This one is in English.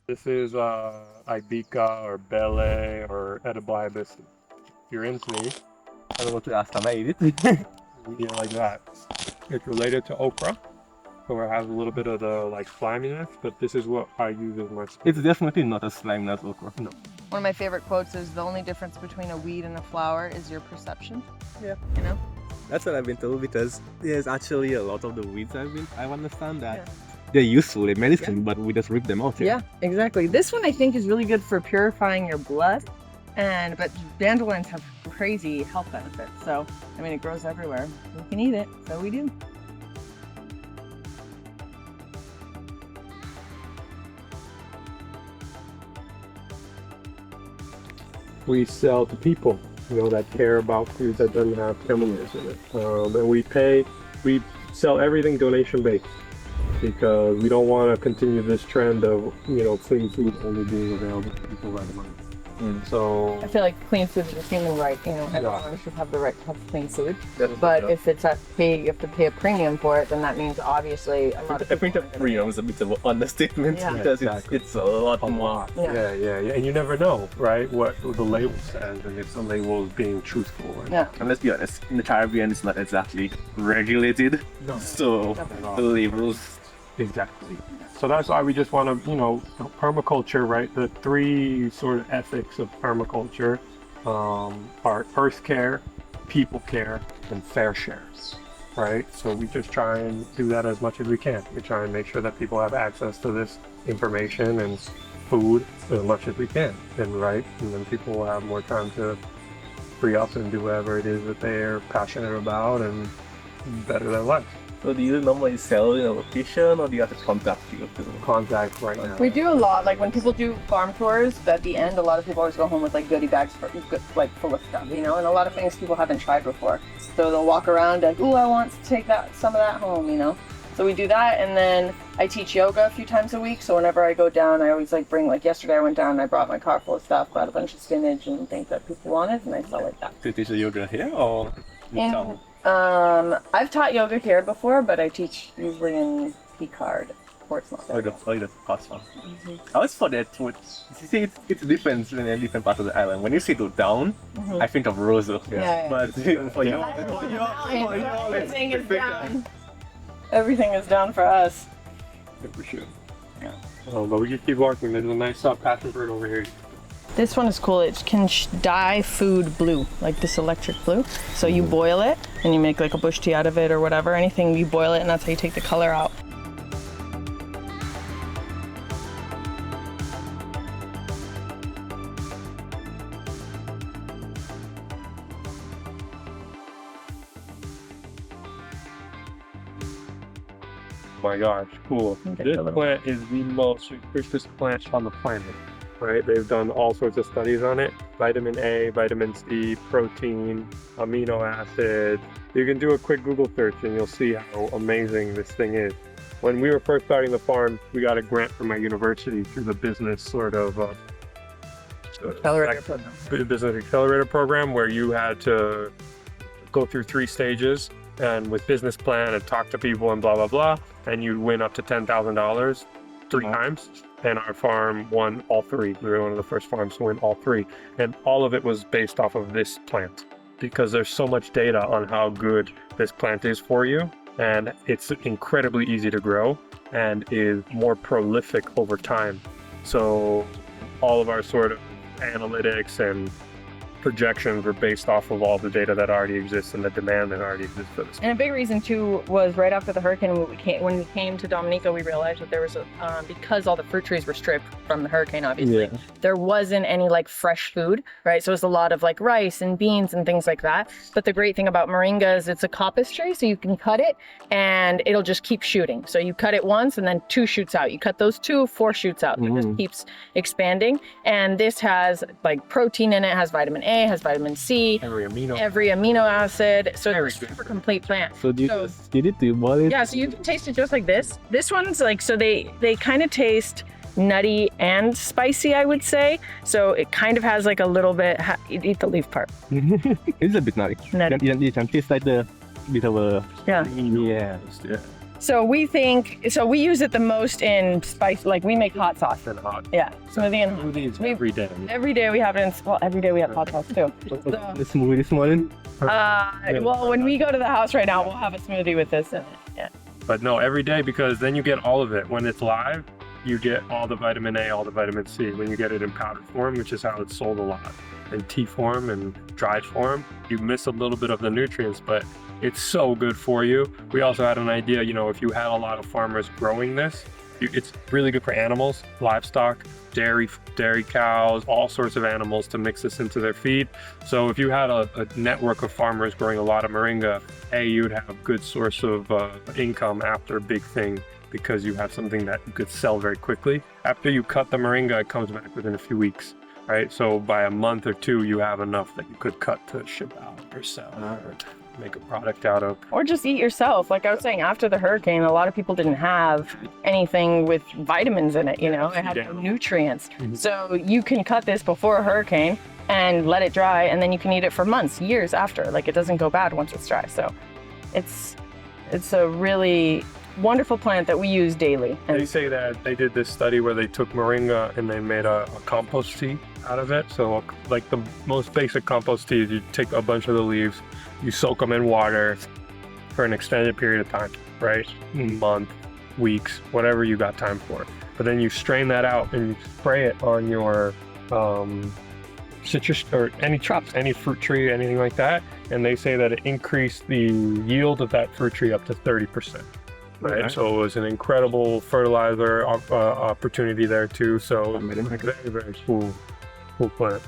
This is Ibica or Bele or edible hibiscus. If you're into these, I don't want to ask, can I eat it? you eat it like that. It's related to okra, so it has a little bit of the like sliminess, but this is what I use as my It's definitely not a slime as okra. No. One of my favorite quotes is, the only difference between a weed and a flower is your perception. Yeah. You know? That's what I've been told, because there's actually a lot of the weeds I understand that they're useful in medicine, but we just rip them out. Yeah, exactly. This one I think is really good for purifying your blood, but dandelions have crazy health benefits. So, I mean, it grows everywhere. We can eat it, so we do. We sell to people, that care about food that doesn't have chemicals in it. And we sell everything donation based because we don't want to continue this trend of, clean food only being available to people by the money. So I feel like clean food is a human right. Everyone should have the right to have clean food. That's But if it's you have to pay a premium for it, then that means obviously a lot of I think the premium is a bit of an understatement, because exactly. it's a lot more. Yeah. And you never know, right, what the label says and if the label is being truthful. Right? Yeah. And let's be honest, in the Caribbean it's not exactly regulated, so the labels. Exactly. So that's why we just want to, permaculture, right? The three sort of ethics of permaculture are earth care, people care, and fair shares, right? So we just try and do that as much as we can. We try and make sure that people have access to this information and food as much as we can, and then people will have more time to free up and do whatever it is that they're passionate about and better their life. So do you normally sell in a location, or do you have to contact people to Contact right now. We do a lot. Like when people do farm tours, at the end, a lot of people always go home with like goodie bags full of stuff, and a lot of things people haven't tried before. So they'll walk around like, "Ooh, I want to take some of that home," So we do that, and then I teach yoga a few times a week. So whenever I go down, I always bring, yesterday I went down and I brought my car full of stuff, brought a bunch of spinach and things that people wanted, and I sell like that. Do you teach the yoga here, or I've taught yoga here before, but I teach usually in Picard, Portsmouth. Oh, the past one. I always thought that it's different in different parts of the island. When you say to down, I think of Roseau. Yeah. But for you, Everything is down. Everything is down for us. Yeah, for sure. Yeah. But we can keep walking. There's a nice passion fruit over here. This one is cool. It can dye food blue, like this electric blue. So you boil it and you make like a bush tea out of it or whatever. Anything, you boil it and that's how you take the color out. My gosh, cool. This plant is the most nutritious plant on the planet, right? They've done all sorts of studies on it. Vitamin A, vitamin C, protein, amino acids. You can do a quick Google search and you'll see how amazing this thing is. When we were first starting the farm, we got a grant from my university through the business business accelerator program, where you had to go through 3 stages and with business plan and talk to people and blah, blah, blah. And you'd win up to $10,000 3 times. And our farm won all 3. We were one of the first farms to win all 3. And all of it was based off of this plant, because there's so much data on how good this plant is for you. And it's incredibly easy to grow and is more prolific over time. So all of our sort of analytics and projections were based off of all the data that already exists and the demand that already exists for this. And a big reason too was right after the hurricane, when we came to Dominica, we realized that there was because all the fruit trees were stripped from the hurricane, obviously, there wasn't any fresh food, right? So it was a lot of rice and beans and things like that. But the great thing about moringa is it's a coppice tree, so you can cut it and it'll just keep shooting. So you cut it once and then 2 shoots out. You cut those 2, 4 shoots out. It just keeps expanding. And this has protein in it, has vitamin A, has vitamin C, every amino acid. So it's a super complete plant. So do you boil it? Yeah, so you can taste it just like this. This one's so they kind of taste nutty and spicy, I would say. So it kind of has a little bit, eat the leaf part. It's a bit nutty. You can taste the bit of a... Yeah. Yeah. So we use it the most in spice, like we make hot sauce. And hot. Yeah, smoothie and hot. Smoothies We- every day. Every day we have it in, well, every day we have hot sauce too. The smoothie this morning. Well, when we go to the house right now, we'll have a smoothie with this in it. Yeah. But no, every day, because then you get all of it. When it's live, you get all the vitamin A, all the vitamin C. When you get it in powder form, which is how it's sold a lot, in tea form and dried form, you miss a little bit of the nutrients, but it's so good for you. We also had an idea, you know, if you had a lot of farmers growing this, it's really good for animals, livestock, dairy cows, all sorts of animals to mix this into their feed. So if you had a network of farmers growing a lot of moringa, hey, you'd have a good source of income after a big thing, because you have something that you could sell very quickly. After you cut the moringa, it comes back within a few weeks, right? So by a month or two, you have enough that you could cut to ship out or sell or make a product out of. Or just eat yourself. Like I was saying, after the hurricane, a lot of people didn't have anything with vitamins in it, you know, it had no nutrients. So you can cut this before a hurricane and let it dry, and then you can eat it for months, years after. Like it doesn't go bad once it's dry. So it's a really wonderful plant that we use daily. They say that they did this study where they took moringa and they made a compost tea out of it. So like the most basic compost tea is you take a bunch of the leaves, you soak them in water for an extended period of time, right? Month, weeks, whatever you got time for. But then you strain that out and you spray it on your citrus or any fruit tree, anything like that. And they say that it increased the yield of that fruit tree up to 30%. Right, okay. So it was an incredible fertilizer opportunity there too. So very, very cool plant.